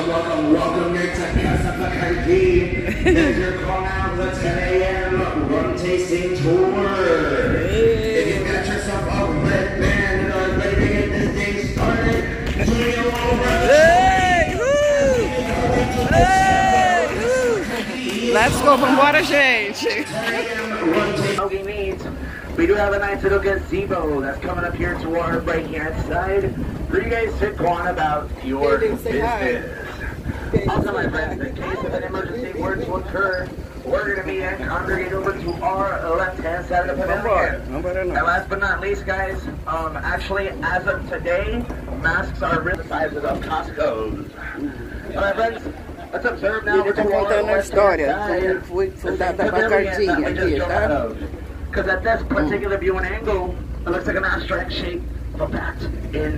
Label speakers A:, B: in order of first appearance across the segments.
A: welcome here to Casa Bacardi. There's your call now, the 10 a.m. rum tasting tour. If you've got yourself a red band and are ready to get this day started, swing it over.
B: Hey, woo! Hey, woo! Let's go, vambora, gente.
A: We do have a nice little gazebo that's coming up here to our right hand side for you guys to go on about your business. Also, my friends, in case of an emergency were to occur, we're going to be and congregate over to our left-hand side of the pavilion. And last but not least, guys, actually, as of today, masks are really the size of Costco's. So, my friends, let's observe now.
B: Ele tá contando a história, como foi fundada a Bacardinha aqui, tá?
A: Because at this particular viewing angle, it looks like an abstract shape of a bat in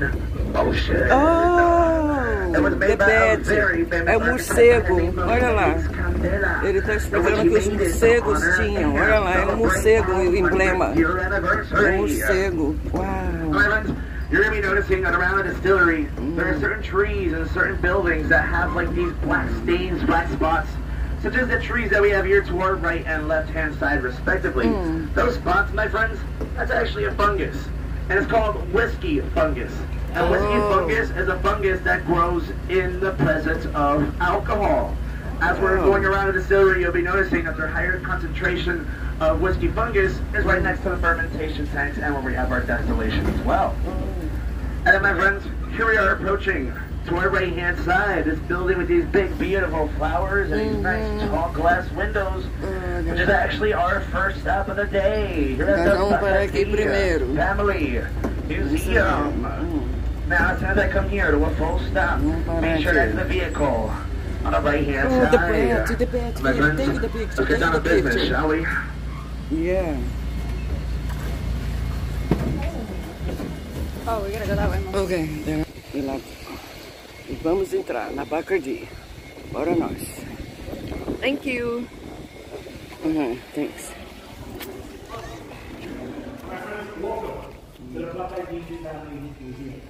A: motion.
B: Oh,
A: it was made by a very
B: é o morcego, olha lá. Ele está explicando que os morcegos tinham, olha lá, é um morcego o emblema. É um morcego, uau.
A: You're going to be noticing that around the distillery, there are certain trees and certain buildings that have like these black stains, black spots, such as the trees that we have here to our right and left-hand side, respectively. Those spots, my friends, that's actually a fungus, and it's called whiskey fungus. And whiskey fungus is a fungus that grows in the presence of alcohol. As we're going around the distillery, you'll be noticing that their higher concentration of whiskey fungus is right next to the fermentation tanks and where we have our distillation as well. And then, my friends, here we are approaching to our right-hand side, this building with these big, beautiful flowers and these nice tall glass windows, which is actually our first stop of the day. Here at the Family Museum. Now, as soon as I come here to a full stop, make sure that's the vehicle on the right-hand side. My friends, let's get down to business, shall we?
B: Yeah.
C: Oh, we're gonna go that way.
B: Okay, then. E vamos entrar na Bacardi. Bora nós.
C: Thank you.
B: Thanks.
D: My friends, welcome to the Bacardi Family Museum,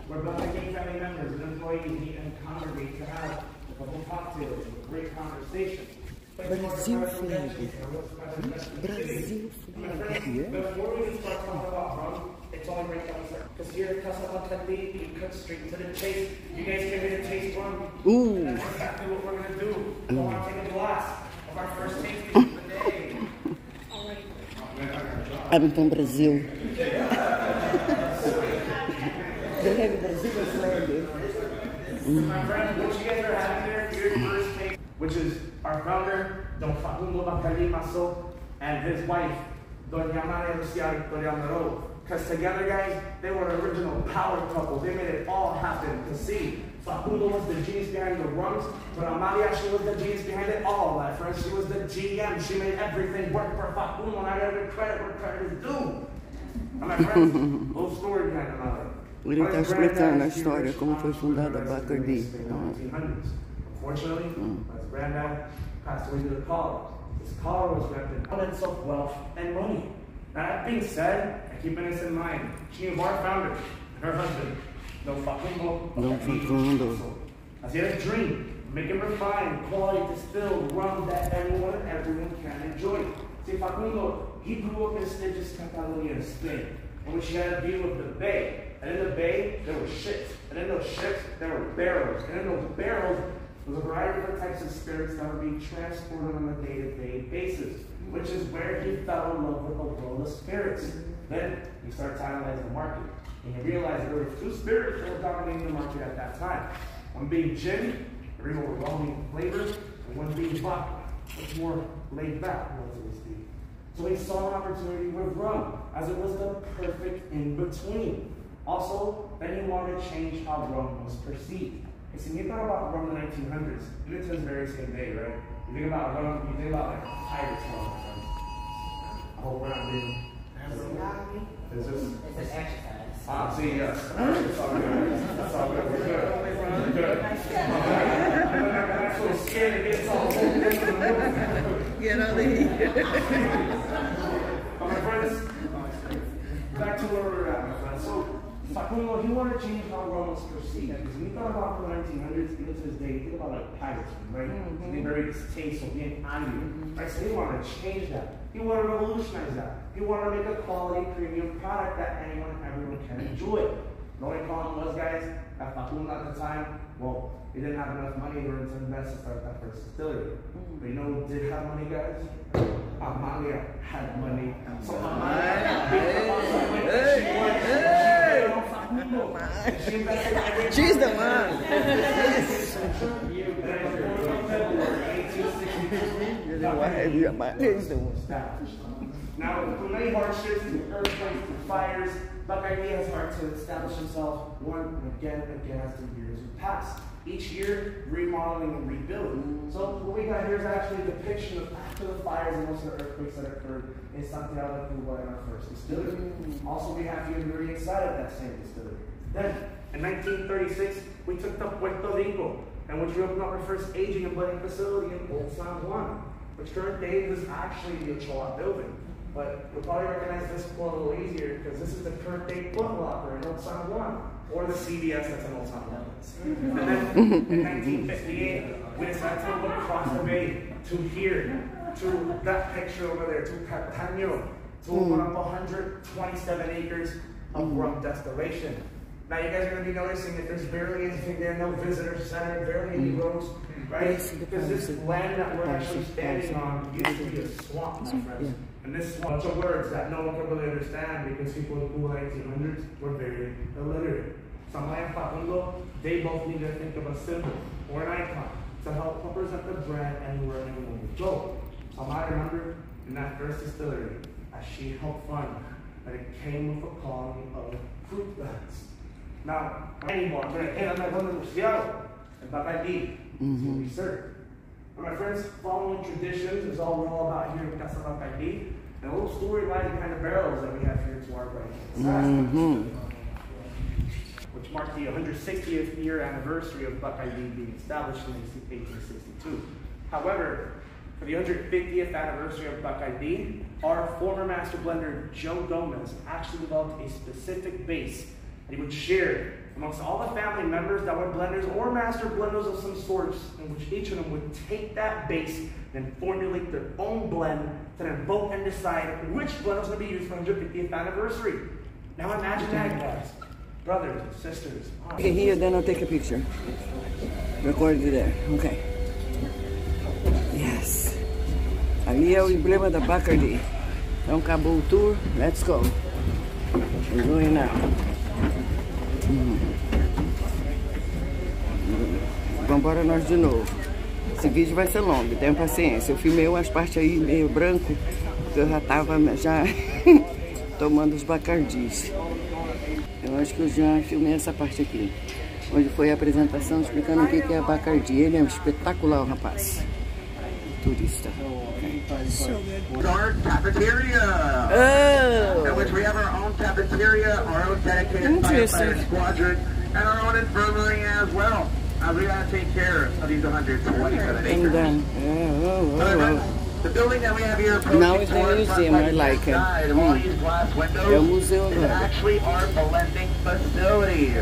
D: where Bacardi family members and employees meet and congregate to have a couple cocktails and a great conversation.
B: Brasil flag. Brasil flag.
D: Before we start talking about rum, it's all right downstairs. Because here at Casa Bacardi, we cut straight to the chase. You guys came here to taste rum.
B: Ooh.
D: That's exactly what we're going to do. We're going to take a glass of our first tasting of the day.
B: I'm from Brazil. They have Brazil flag.
D: My friend, what you guys are having here, your first taste, which is our founder, Don Facundo Bacardi Maso, and his wife, Doña Maria Lucia Victoria Mero. Because together, guys, they were an original power couple. They made it all happen. To see, Facundo was the genius behind the rums, but Amalia, she was the genius behind it all, my friends. She was the GM. She made everything work for Facundo, and I gotta give credit where credit is due. And my friends, little story behind Amalia.
B: Ele está explicando a história, como foi fundada a Bacardi.
D: Unfortunately, his granddad passed away to the cholera. His cholera was wrapped in abundance of wealth and money. Now, that being said, and keeping this in mind, she and our founder and her husband, Don Facundo, as he had a dream, making refined, quality distilled rum that everyone can enjoy. See, Facundo, he grew up in prestigious Catalonia in Spain, in which he had a view of the bay. And in the bay, there were ships. And in those ships, there were barrels. And in those barrels, there was a variety of different types of spirits that were being transported on a day-to-day basis, which is where he fell in love with the world of spirits. Then he started analyzing the market, and he realized that there were two spirits that were dominating the market at that time. One being gin, very overwhelming flavor, and one being vodka, much more laid back, relatively speaking. So he saw an opportunity with rum, as it was the perfect in-between. Also, then he wanted to change how rum was perceived. And see, when you thought about rum in the 1900s, even to this very same day, right? You think about rum, you think about like pirates, my friends. I hope we're not being. Is this?
E: It's an exercise.
D: Ah, see, yes. It's all good. That's all good. We're good. We're good. I'm so scared to get all
B: Get out of here.
D: But my friends, back to where we're at, my friends. So, Facundo, he wanted to change how Romans perceived. Because when you thought about the 1900s, even to this day, you think about like paganism, right? So being very distasteful, being angry, right? So he wanted to change that. He wanted to revolutionize that. He wanted to make a quality premium product that anyone and everyone can enjoy. The only problem was, guys, at Facundo at the time, well, he didn't have enough money to invest to start that first distillery. But you know who did have money, guys? Amalia had money. So Amalia,
B: She's the man.
D: Now, through many hardships, through earthquakes, through fires, Bacardi has hard to establish himself one and again as the years pass. Each year, remodeling and rebuilding. So what we got here is actually a depiction of after the fires and most of the earthquakes that occurred in Santiago de Cuba in our first distillery. Also, we have here the very inside of that same distillery. Then, in 1936, we took the Puerto Rico, and which we opened up our first aging and blending facility in Old San Juan, which current day is actually the Ochoa building. But you'll probably recognize this one a little easier because this is the current day Foot Locker in Old San Juan, or the CVS that's in Old San Juan. And then in 1958, we decided to look across the bay to here, to that picture over there, to Catano, to open up 127 acres of rum distillation. Now you guys are going to be noticing that there's barely anything there, no visitor center, barely any roads, right? Because this land that we're actually standing on used to be a swamp, my friends. And this swamp, a bunch of words that no one could really understand because people in the 1800s were very illiterate. Samaya and Facundo, they both need to think of a symbol or an icon to help represent the brand anywhere anyone would go. Samaya, remember, in that first distillery, as she helped fund, that it came with a colony of fruit bats. Now, anymore, I'm going to hit on that one and Bacardi to be served. My friends, following traditions is all we're all about here in Casa Bacardi, and a little story lies behind the barrels that we have here to our right, which marked the 160th year anniversary of Bacardi being established in 1862. However, for the 150th anniversary of Bacardi, our former master blender, Joe Gomez, actually developed a specific base that he would share amongst all the family members that were blenders or master blenders of some sorts, in which each of them would take that base and formulate their own blend to then vote and decide which blend was going to be used for the 150th anniversary. Now imagine that, guys. Brothers and sisters.
B: Okay, here, then I'll take a picture. Record it there. Okay. Yes. Ali é o emblema da Bacardi. Então acabou o tour. Let's go. We're going now. Vamos embora nós de novo. Esse vídeo vai ser longo, tenha paciência. Eu filmei umas partes aí meio branco, porque eu já tava tomando os Bacardis. Eu acho que eu já filmei essa parte aqui, onde foi a apresentação explicando o que é a Bacardi. Ele é espetacular, o rapaz. Turista.
A: Our cafeteria, in which we have our own cafeteria, our own dedicated firefighter squadron, and our own infirmary as well. We gotta take care of these 127 acres. The building that we have here,
B: now it's a museum. I like it.
A: All these glass windows is actually our blending facility,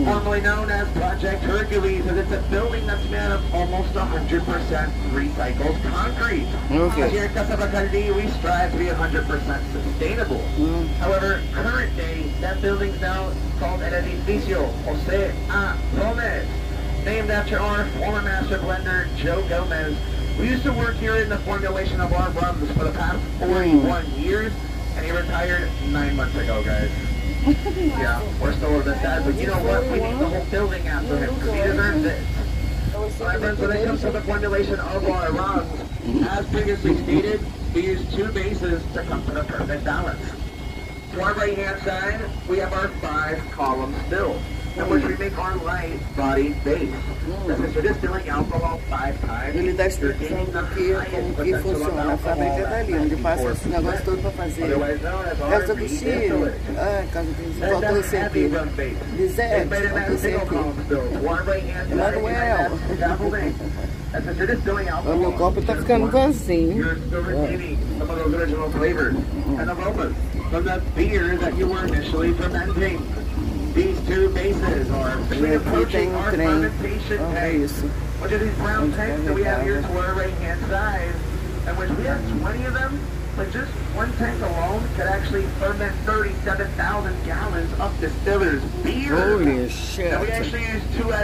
A: formerly known as Project Hercules, and it's a building that's made of almost 100% recycled concrete.
B: Okay.
A: Here at Casa Bacardi, we strive to be 100% sustainable. However, current day, that building's now called El Edificio Jose A. Gomez, named after our former master blender, Joe Gomez. We used to work here in the formulation of our rums for the past 41 years, and he retired 9 months ago, guys. Yeah, we're still a little bit sad, but you know what? We need the whole building after him, because he deserves it. My friends, when it comes to the formulation of our rums, as previously stated, we use 2 bases to come to the perfect balance. To our right-hand side, we have our 5-column still, in which we make our light-bodied base. Since we're distilling alcohol 5 times,
B: ele está explicando aqui como que funciona. A fábrica está ali, onde passa esse negócio todo para fazer. Casa do Chile. Casa do Chile. Faltou esse aqui. Lisette. Faltou esse aqui. Emanuel. O meu copo está ficando vazio.
A: You're still receiving some of those original flavors and aromas from that beer that you were initially fermenting. These two bases are
B: E aqui tem um
A: our
B: trem.
A: fermentation
B: Olha
A: tanks,
B: isso.
A: which are these brown tanks that we have here to our right-hand side, and which we have 20 of them. But just one tank alone could actually ferment 37,000 gallons of distillers beer.
B: Holy shit.
A: And we actually use 2 at a